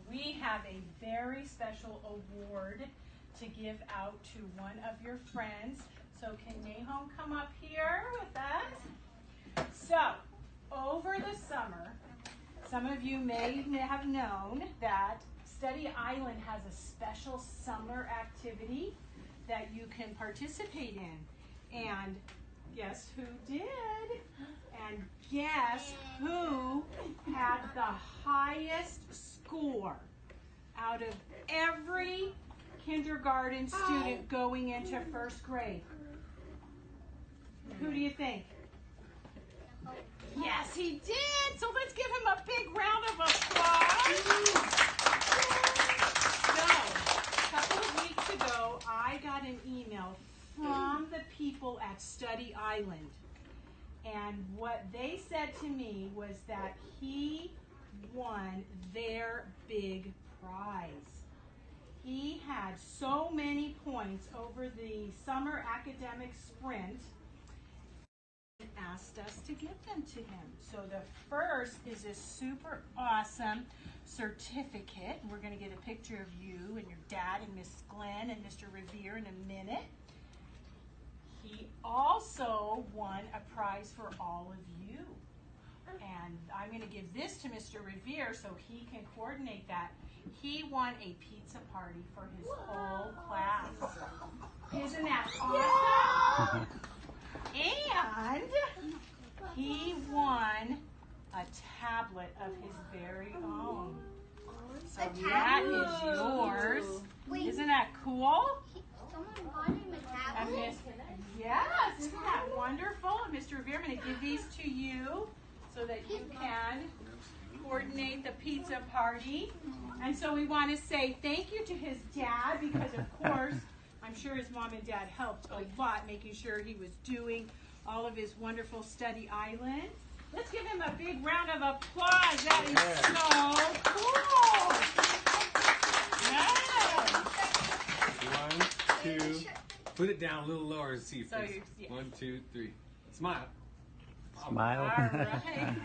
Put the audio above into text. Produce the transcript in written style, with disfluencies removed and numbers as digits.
we have a very special award to give out to one of your friends. So can Nahom come up here with us? So, over the summer, some of you may have known that Study Island has a special summer activity that you can participate in. And guess who did? And guess who had the highest score out of every kindergarten student going into first grade? Who do you think? Yes, he did. So let's give him a big round of applause. So, a couple of weeks ago, I got an email from the people at Study Island. And what they said to me was that he won their big prize. He had so many points over the summer academic sprint and asked us to give them to him. So the first is a super awesome certificate. We're going to get a picture of you and your dad and Miss Glenn and Mr. Revere in a minute. He also won a prize for all of you. And I'm going to give this to Mr. Revere so he can coordinate that. He won a pizza party for his whole class. Isn't that awesome? And he won a tablet of his very own. So that is yours. Isn't that cool? Someone bought him a tablet? Yes, isn't that wonderful? And Mr. Revere, I'm going to give these to you so that you can coordinate the pizza party. And so we want to say thank you to his dad because, of course, I'm sure his mom and dad helped a lot making sure he was doing all of his wonderful Study Island. Let's give him a big round of applause. That is so cool. Yes. 1, 2. Put it down a little lower and see. So 1, 2, 3. Smile. Smile. All right.